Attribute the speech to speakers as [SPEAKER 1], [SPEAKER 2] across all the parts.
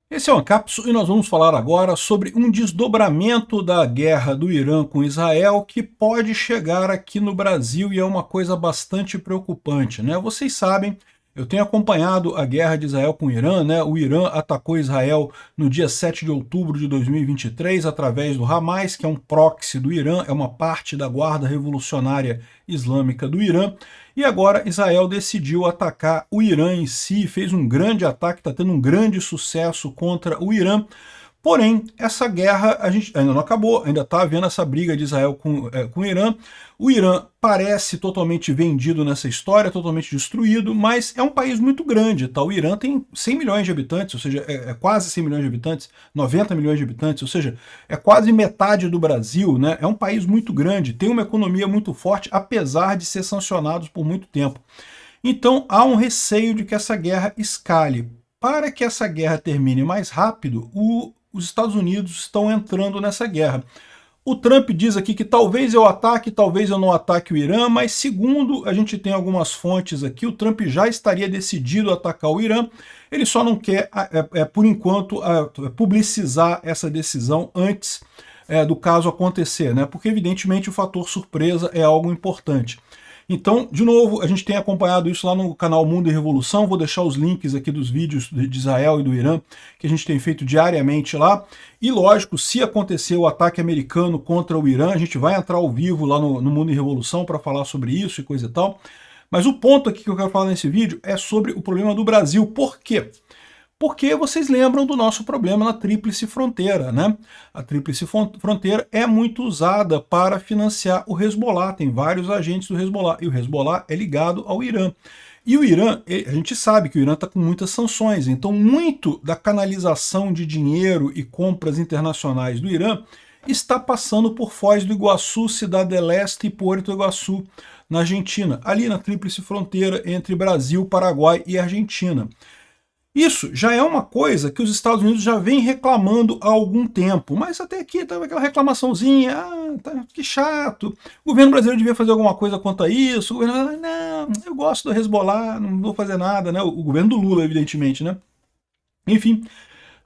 [SPEAKER 1] Esse é o Ancapsu e nós vamos falar agora sobre um desdobramento da guerra do Irã com Israel que pode chegar aqui no Brasil e é uma coisa bastante preocupante, né? Vocês sabem, eu tenho acompanhado a guerra de Israel com o Irã, né? O Irã atacou Israel no dia 7 de outubro de 2023 através do Hamas, que é um proxy do Irã, é uma parte da Guarda Revolucionária Islâmica do Irã. E agora Israel decidiu atacar o Irã em si, fez um grande ataque, está tendo um grande sucesso contra o Irã. Porém, essa guerra a gente ainda não acabou, ainda está havendo essa briga de Israel com o Irã. O Irã parece totalmente vendido nessa história, totalmente destruído, mas é um país muito grande. Tá? O Irã tem 100 milhões de habitantes, ou seja, é quase 100 milhões de habitantes, 90 milhões de habitantes, ou seja, é quase metade do Brasil. Né? É um país muito grande, tem uma economia muito forte, apesar de ser sancionado por muito tempo. Então há um receio de que essa guerra escale. Para que essa guerra termine mais rápido, os Estados Unidos estão entrando nessa guerra. O Trump diz aqui que talvez eu ataque, talvez eu não ataque o Irã, mas segundo a gente tem algumas fontes aqui, o Trump já estaria decidido a atacar o Irã, ele só não quer, por enquanto, publicizar essa decisão antes do caso acontecer, né? Porque evidentemente o fator surpresa é algo importante. Então, de novo, a gente tem acompanhado isso lá no canal Mundo e Revolução, vou deixar os links aqui dos vídeos de Israel e do Irã, que a gente tem feito diariamente lá. E lógico, se acontecer o ataque americano contra o Irã, a gente vai entrar ao vivo lá no Mundo e Revolução para falar sobre isso e coisa e tal. Mas o ponto aqui que eu quero falar nesse vídeo é sobre o problema do Brasil. Por quê? Porque vocês lembram do nosso problema na Tríplice Fronteira, né? A Tríplice Fronteira é muito usada para financiar o Hezbollah, tem vários agentes do Hezbollah, e o Hezbollah é ligado ao Irã. E o Irã, a gente sabe que o Irã está com muitas sanções, então muito da canalização de dinheiro e compras internacionais do Irã está passando por Foz do Iguaçu, Cidade del Este e Porto Iguaçu, na Argentina, ali na Tríplice Fronteira entre Brasil, Paraguai e Argentina. Isso já é uma coisa que os Estados Unidos já vem reclamando há algum tempo, mas até aqui estava aquela reclamaçãozinha, que chato, o governo brasileiro devia fazer alguma coisa quanto a isso, o governo, não, eu gosto do Hezbollah, não vou fazer nada, né? O governo do Lula, evidentemente, né? Enfim,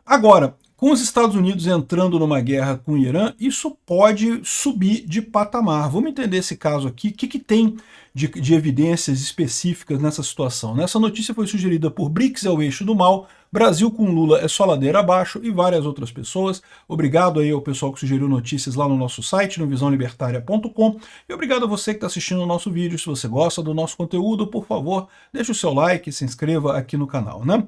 [SPEAKER 1] agora, com os Estados Unidos entrando numa guerra com o Irã, isso pode subir de patamar. Vamos entender esse caso aqui, o que tem de evidências específicas nessa situação. Essa notícia foi sugerida por BRICS é o eixo do mal, Brasil com Lula é só ladeira abaixo e várias outras pessoas. Obrigado aí ao pessoal que sugeriu notícias lá no nosso site, no visãolibertaria.com, e obrigado a você que está assistindo o nosso vídeo. Se você gosta do nosso conteúdo, por favor, deixe o seu like e se inscreva aqui no canal, né?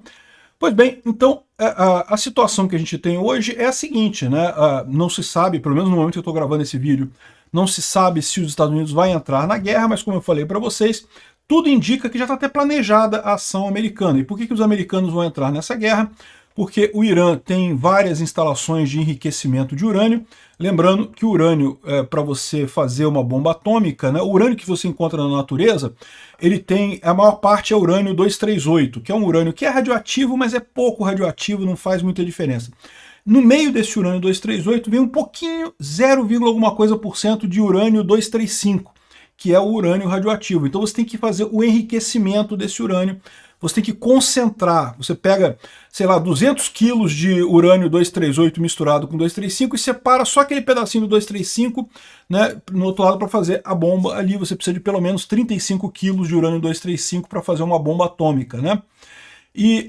[SPEAKER 1] Pois bem, então a situação que a gente tem hoje é a seguinte, né? Não se sabe, pelo menos no momento que eu estou gravando esse vídeo, não se sabe se os Estados Unidos vai entrar na guerra, mas como eu falei para vocês, tudo indica que já está até planejada a ação americana. E por que os americanos vão entrar nessa guerra? Porque o Irã tem várias instalações de enriquecimento de urânio. Lembrando que o urânio, para você fazer uma bomba atômica, né, o urânio que você encontra na natureza, ele tem, a maior parte é urânio 238, que é um urânio que é radioativo, mas é pouco radioativo, não faz muita diferença. No meio desse urânio 238 vem um pouquinho, 0, alguma coisa por cento de urânio 235, que é o urânio radioativo. Então você tem que fazer o enriquecimento desse urânio, você tem que concentrar, você pega, sei lá, 200 quilos de urânio 238 misturado com 235 e separa só aquele pedacinho do 235, né, no outro lado para fazer a bomba ali. Você precisa de pelo menos 35 quilos de urânio 235 para fazer uma bomba atômica, né? E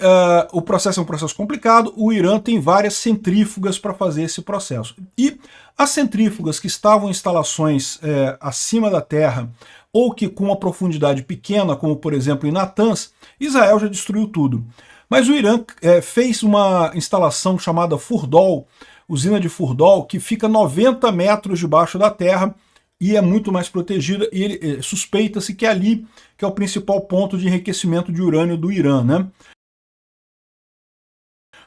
[SPEAKER 1] o processo é um processo complicado, o Irã tem várias centrífugas para fazer esse processo. E as centrífugas que estavam em instalações acima da terra, ou que com uma profundidade pequena, como por exemplo em Natanz, Israel já destruiu tudo. Mas o Irã fez uma instalação chamada Furdal, usina de Furdal, que fica 90 metros debaixo da terra, e é muito mais protegida, e ele suspeita-se que é ali que é o principal ponto de enriquecimento de urânio do Irã, né?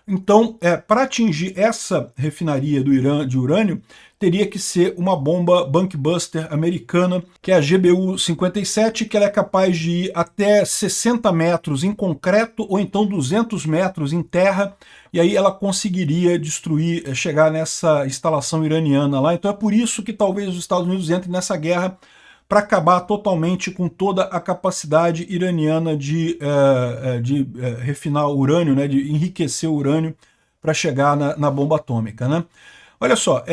[SPEAKER 1] Então, para atingir essa refinaria do Irã de urânio, teria que ser uma bomba bunkbuster americana, que é a GBU-57, que ela é capaz de ir até 60 metros em concreto, ou então 200 metros em terra, e aí ela conseguiria destruir, chegar nessa instalação iraniana lá. Então é por isso que talvez os Estados Unidos entrem nessa guerra, para acabar totalmente com toda a capacidade iraniana de refinar o urânio, né, de enriquecer o urânio para chegar na bomba atômica, né? Olha só,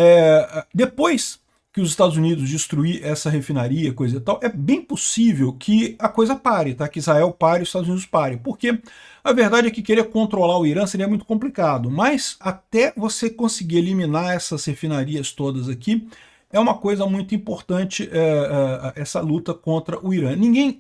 [SPEAKER 1] depois que os Estados Unidos destruir essa refinaria, coisa e tal, é bem possível que a coisa pare, tá? Que Israel pare e os Estados Unidos parem. Porque a verdade é que querer controlar o Irã seria muito complicado, mas até você conseguir eliminar essas refinarias todas aqui, é uma coisa muito importante essa luta contra o Irã. Ninguém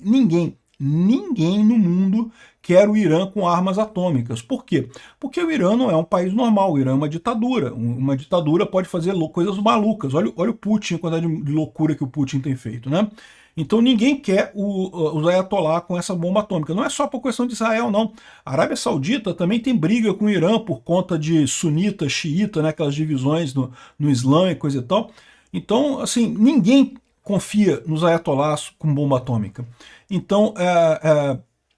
[SPEAKER 1] no mundo quer o Irã com armas atômicas. Por quê? Porque o Irã não é um país normal, o Irã é uma ditadura. Uma ditadura pode fazer coisas malucas. Olha o Putin, a quantidade de loucura que o Putin tem feito, né? Então ninguém quer o Ayatollah com essa bomba atômica. Não é só por questão de Israel, não. A Arábia Saudita também tem briga com o Irã por conta de sunita, xiita, né, aquelas divisões no Islã e coisa e tal. Então, assim, ninguém confia nos ayatollahs com bomba atômica. Então,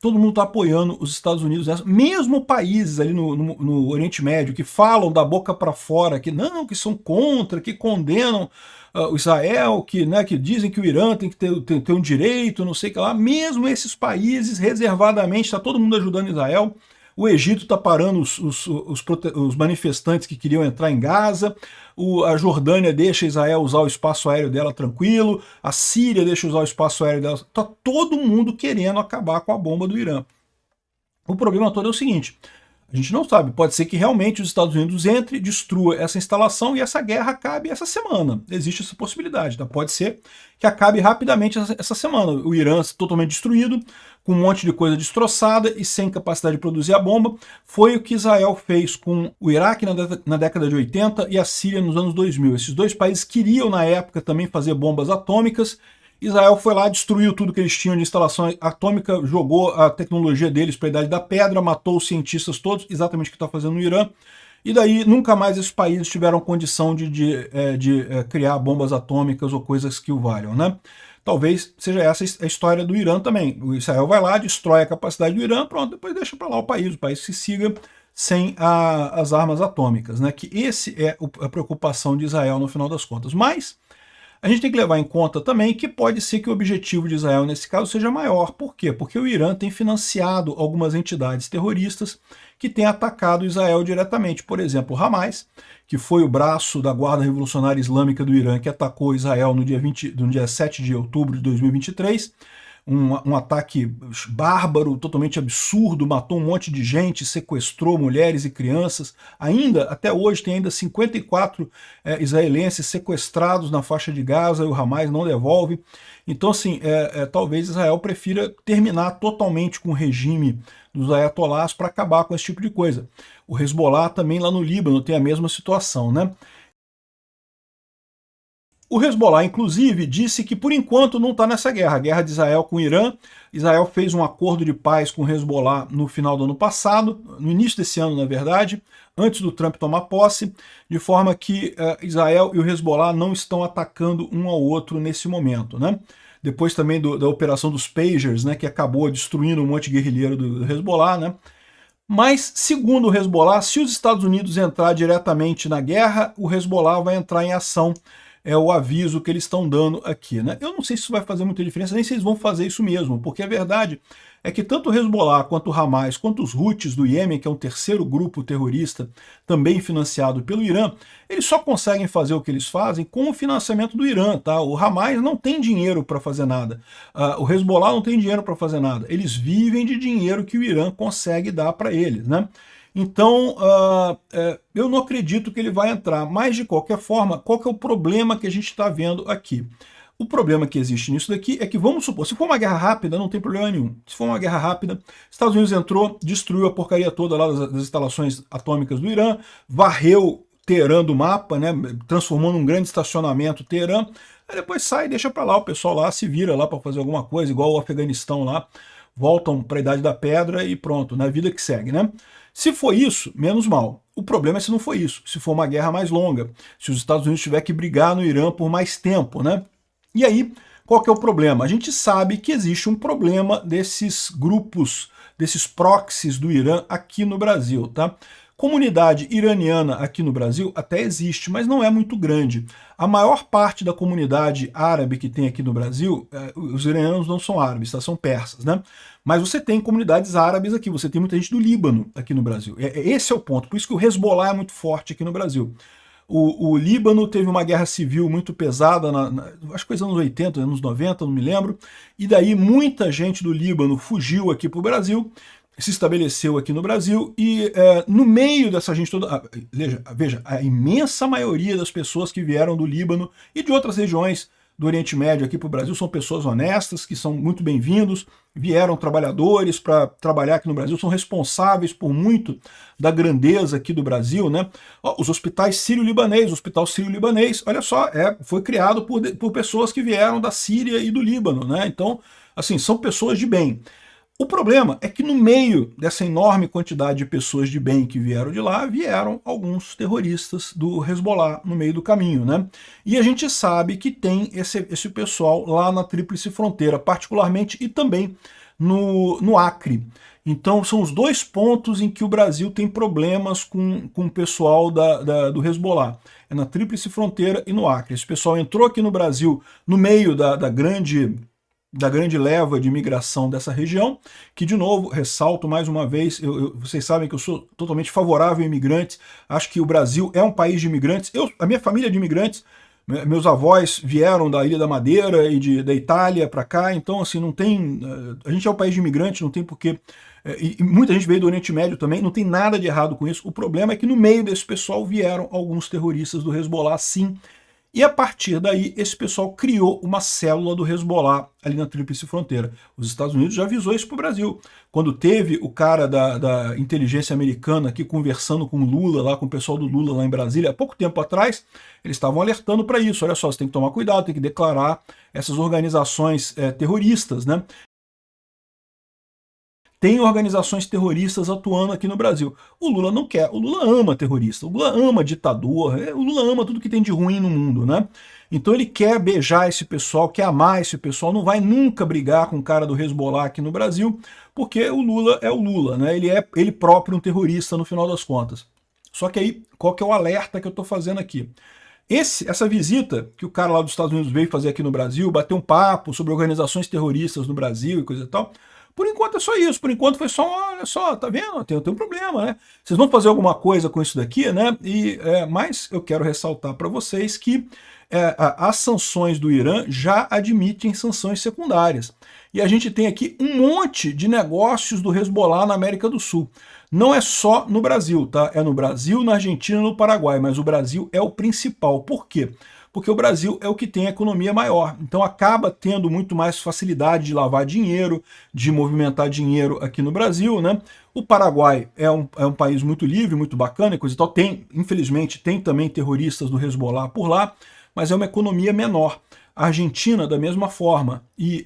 [SPEAKER 1] todo mundo está apoiando os Estados Unidos nessa. Mesmo países ali no Oriente Médio que falam da boca para fora que não, que são contra, que condenam o Israel, que dizem que o Irã tem que ter um direito, não sei o que lá. Mesmo esses países, reservadamente, está todo mundo ajudando Israel. O Egito está parando os manifestantes que queriam entrar em Gaza, a Jordânia deixa Israel usar o espaço aéreo dela tranquilo, a Síria deixa usar o espaço aéreo dela. Está todo mundo querendo acabar com a bomba do Irã. O problema todo é o seguinte, a gente não sabe, pode ser que realmente os Estados Unidos entre, destrua essa instalação e essa guerra acabe essa semana. Existe essa possibilidade, tá? Pode ser que acabe rapidamente essa semana. O Irã totalmente destruído, com um monte de coisa destroçada e sem capacidade de produzir a bomba. Foi o que Israel fez com o Iraque na década de 80 e a Síria nos anos 2000. Esses dois países queriam, na época, também fazer bombas atômicas. Israel foi lá, destruiu tudo que eles tinham de instalação atômica, jogou a tecnologia deles para a Idade da Pedra, matou os cientistas todos, exatamente o que está fazendo no Irã. E daí nunca mais esses países tiveram condição de criar bombas atômicas ou coisas que o valham, né? Talvez seja essa a história do Irã também. O Israel vai lá, destrói a capacidade do Irã, pronto, depois deixa para lá o país se siga sem as armas atômicas, né? Que esse é a preocupação de Israel no final das contas. Mas a gente tem que levar em conta também que pode ser que o objetivo de Israel nesse caso seja maior. Por quê? Porque o Irã tem financiado algumas entidades terroristas que têm atacado Israel diretamente. Por exemplo, o Hamas, que foi o braço da Guarda Revolucionária Islâmica do Irã que atacou Israel no dia 7 de outubro de 2023. Um ataque bárbaro, totalmente absurdo, matou um monte de gente, sequestrou mulheres e crianças. Até hoje, tem ainda 54 israelenses sequestrados na faixa de Gaza e o Hamas não devolve. Então, assim, talvez Israel prefira terminar totalmente com o regime dos ayatollahs para acabar com esse tipo de coisa. O Hezbollah também lá no Líbano tem a mesma situação, né? O Hezbollah, inclusive, disse que por enquanto não está nessa guerra, a guerra de Israel com o Irã. Israel fez um acordo de paz com o Hezbollah no final do ano passado, no início desse ano, na verdade, antes do Trump tomar posse, de forma que Israel e o Hezbollah não estão atacando um ao outro nesse momento, né? Depois também da operação dos Pagers, né, que acabou destruindo um monte de guerrilheiro do Hezbollah, né? Mas, segundo o Hezbollah, se os Estados Unidos entrar diretamente na guerra, o Hezbollah vai entrar em ação. É o aviso que eles estão dando aqui, né? Eu não sei se isso vai fazer muita diferença, nem se eles vão fazer isso mesmo, porque a verdade é que tanto o Hezbollah, quanto o Hamas, quanto os Houthis do Iêmen, que é um terceiro grupo terrorista também financiado pelo Irã, eles só conseguem fazer o que eles fazem com o financiamento do Irã, tá? O Hamas não tem dinheiro para fazer nada, o Hezbollah não tem dinheiro para fazer nada, eles vivem de dinheiro que o Irã consegue dar para eles, né? Então, eu não acredito que ele vai entrar, mas de qualquer forma, qual que é o problema que a gente está vendo aqui? O problema que existe nisso daqui é que, vamos supor, se for uma guerra rápida, não tem problema nenhum. Se for uma guerra rápida, Estados Unidos entrou, destruiu a porcaria toda lá das instalações atômicas do Irã, varreu Teherã do mapa, né, transformou num grande estacionamento Teherã, aí depois sai e deixa para lá, o pessoal lá se vira lá para fazer alguma coisa, igual o Afeganistão lá, voltam para a Idade da Pedra e pronto, na vida que segue, né? Se for isso, menos mal. O problema é se não for isso, se for uma guerra mais longa, se os Estados Unidos tiver que brigar no Irã por mais tempo, né? E aí, qual que é o problema? A gente sabe que existe um problema desses grupos, desses proxies do Irã aqui no Brasil, tá? Comunidade iraniana aqui no Brasil até existe, mas não é muito grande. A maior parte da comunidade árabe que tem aqui no Brasil, os iranianos não são árabes, tá? São persas, né? Mas você tem comunidades árabes aqui, você tem muita gente do Líbano aqui no Brasil. Esse é o ponto, por isso que o Hezbollah é muito forte aqui no Brasil. O Líbano teve uma guerra civil muito pesada, acho que foi nos anos 80, anos 90, não me lembro, e daí muita gente do Líbano fugiu aqui para o Brasil, se estabeleceu aqui no Brasil, e no meio dessa gente toda, veja, a imensa maioria das pessoas que vieram do Líbano e de outras regiões do Oriente Médio aqui para o Brasil são pessoas honestas, que são muito bem-vindos, vieram trabalhadores para trabalhar aqui no Brasil, são responsáveis por muito da grandeza aqui do Brasil, né? Os hospitais sírio-libanês, o Hospital Sírio-Libanês, olha só, foi criado por pessoas que vieram da Síria e do Líbano, né? Então, assim, são pessoas de bem. O problema é que no meio dessa enorme quantidade de pessoas de bem que vieram de lá, vieram alguns terroristas do Hezbollah no meio do caminho, né? E a gente sabe que tem esse pessoal lá na Tríplice Fronteira, particularmente, e também no Acre. Então são os dois pontos em que o Brasil tem problemas com o pessoal do Hezbollah. É na Tríplice Fronteira e no Acre. Esse pessoal entrou aqui no Brasil no meio da grande leva de imigração dessa região, que, de novo, ressalto mais uma vez, vocês sabem que eu sou totalmente favorável a imigrantes, acho que o Brasil é um país de imigrantes, a minha família é de imigrantes, meus avós vieram da Ilha da Madeira e da Itália para cá, então, assim, não tem, a gente é um país de imigrantes, não tem porquê, e muita gente veio do Oriente Médio também, não tem nada de errado com isso, o problema é que no meio desse pessoal vieram alguns terroristas do Hezbollah, sim. E a partir daí, esse pessoal criou uma célula do Hezbollah ali na Tríplice Fronteira. Os Estados Unidos já avisou isso para o Brasil. Quando teve o cara da inteligência americana aqui conversando com o Lula, lá com o pessoal do Lula lá em Brasília, há pouco tempo atrás, eles estavam alertando para isso. Olha só, você tem que tomar cuidado, tem que declarar essas organizações terroristas, né? Tem organizações terroristas atuando aqui no Brasil. O Lula não quer, o Lula ama terrorista, o Lula ama ditador, o Lula ama tudo que tem de ruim no mundo, né? Então ele quer beijar esse pessoal, quer amar esse pessoal, não vai nunca brigar com o cara do Hezbollah aqui no Brasil, porque o Lula é o Lula, né? Ele é ele próprio um terrorista no final das contas. Só que aí, qual que é o alerta que eu estou fazendo aqui? Essa visita que o cara lá dos Estados Unidos veio fazer aqui no Brasil, bater um papo sobre organizações terroristas no Brasil e coisa e tal, por enquanto é só isso, por enquanto foi só, olha só, tá vendo? Tem um problema, né? Vocês vão fazer alguma coisa com isso daqui, né? Mas eu quero ressaltar para vocês que as sanções do Irã já admitem sanções secundárias. E a gente tem aqui um monte de negócios do Hezbollah na América do Sul. Não é só no Brasil, tá? É no Brasil, na Argentina e no Paraguai, mas o Brasil é o principal. Por quê? Porque o Brasil é o que tem a economia maior. Então acaba tendo muito mais facilidade de lavar dinheiro, de movimentar dinheiro aqui no Brasil, né? O Paraguai é um país muito livre, muito bacana e coisa e tal. Infelizmente, tem também terroristas do Hezbollah por lá, mas é uma economia menor. A Argentina, da mesma forma. E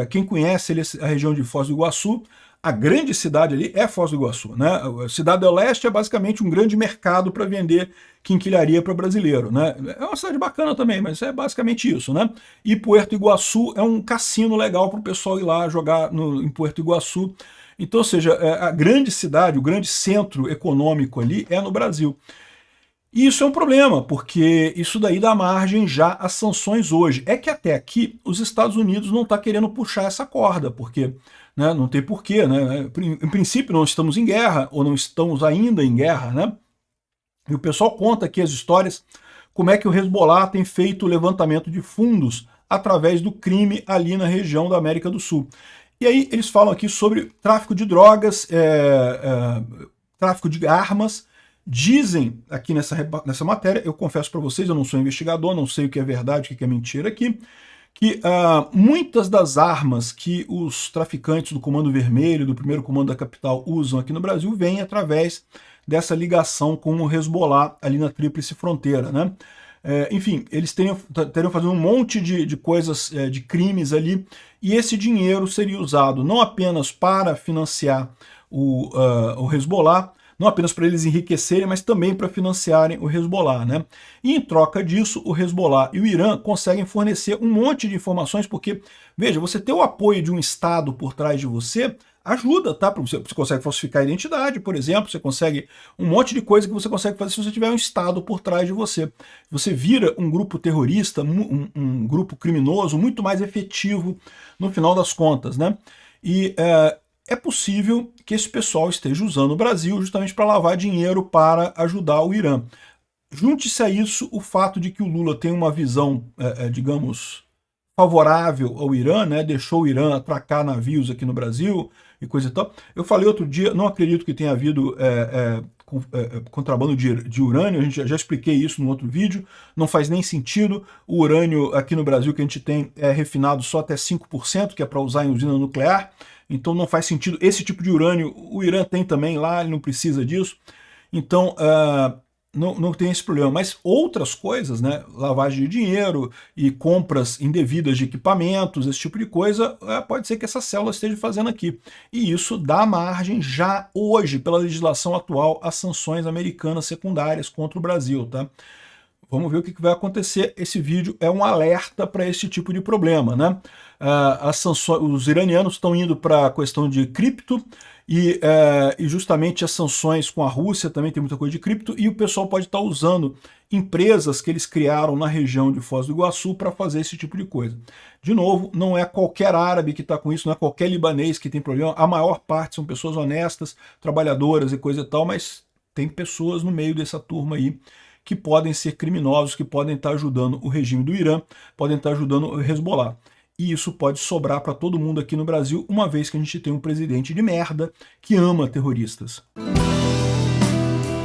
[SPEAKER 1] quem conhece a região de Foz do Iguaçu, a grande cidade ali é Foz do Iguaçu, né? A Cidade do Leste é basicamente um grande mercado para vender quinquilharia para brasileiro, né? É uma cidade bacana também, mas é basicamente isso, né? E Puerto Iguaçu é um cassino legal para o pessoal ir lá jogar em Puerto Iguaçu. Então, ou seja, a grande cidade, o grande centro econômico ali é no Brasil. E isso é um problema, porque isso daí dá margem já às sanções hoje. É que até aqui os Estados Unidos não estão querendo puxar essa corda, porque não tem porquê, né? Em princípio não estamos em guerra, ou não estamos ainda em guerra, né? E o pessoal conta aqui as histórias, como é que o Hezbollah tem feito o levantamento de fundos através do crime ali na região da América do Sul. E aí eles falam aqui sobre tráfico de drogas, tráfico de armas. Dizem aqui nessa matéria, eu confesso para vocês, eu não sou investigador, não sei o que é verdade, o que é mentira aqui, que muitas das armas que os traficantes do Comando Vermelho, do primeiro comando da capital, usam aqui no Brasil, vêm através dessa ligação com o Hezbollah ali na Tríplice Fronteira, né? Enfim, eles teriam fazendo um monte de coisas, de crimes ali, e esse dinheiro seria usado não apenas para financiar o Hezbollah, não apenas para eles enriquecerem, mas também para financiarem o Hezbollah, né? E em troca disso, o Hezbollah e o Irã conseguem fornecer um monte de informações, porque, veja, você ter o apoio de um Estado por trás de você ajuda, tá? Você consegue falsificar a identidade, por exemplo, você consegue um monte de coisa que você consegue fazer se você tiver um Estado por trás de você. Você vira um grupo terrorista, um grupo criminoso muito mais efetivo no final das contas, né? E é possível que esse pessoal esteja usando o Brasil justamente para lavar dinheiro para ajudar o Irã. Junte-se a isso o fato de que o Lula tem uma visão, digamos, favorável ao Irã, né? Deixou o Irã atracar navios aqui no Brasil e coisa e tal. Eu falei outro dia, não acredito que tenha havido contrabando de urânio, a gente já expliquei isso no outro vídeo, não faz nem sentido. O urânio aqui no Brasil que a gente tem é refinado só até 5%, que é para usar em usina nuclear, então não faz sentido. Esse tipo de urânio o Irã tem também lá, ele não precisa disso. Então, não tem esse problema, mas outras coisas, né, lavagem de dinheiro e compras indevidas de equipamentos, esse tipo de coisa, pode ser que essa célula esteja fazendo aqui. E isso dá margem já hoje, pela legislação atual, a sanções americanas secundárias contra o Brasil, tá? Vamos ver o que vai acontecer. Esse vídeo é um alerta para esse tipo de problema, né? As sanções, os iranianos estão indo para a questão de cripto e justamente as sanções com a Rússia também tem muita coisa de cripto, e o pessoal pode estar usando empresas que eles criaram na região de Foz do Iguaçu para fazer esse tipo de coisa. De novo, não é qualquer árabe que está com isso, não é qualquer libanês que tem problema, a maior parte são pessoas honestas, trabalhadoras e coisa e tal, mas tem pessoas no meio dessa turma aí que podem ser criminosos, que podem estar ajudando o regime do Irã, podem estar ajudando o Hezbollah. E isso pode sobrar para todo mundo aqui no Brasil, uma vez que a gente tem um presidente de merda que ama terroristas.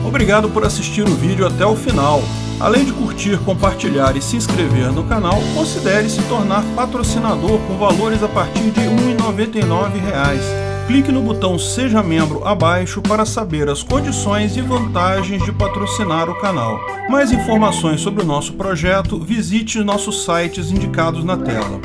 [SPEAKER 1] Obrigado por assistir o vídeo até o final. Além de curtir, compartilhar e se inscrever no canal, considere se tornar patrocinador com valores a partir de R$ 1,99. Clique no botão Seja Membro abaixo para saber as condições e vantagens de patrocinar o canal. Mais informações sobre o nosso projeto, visite nossos sites indicados na tela.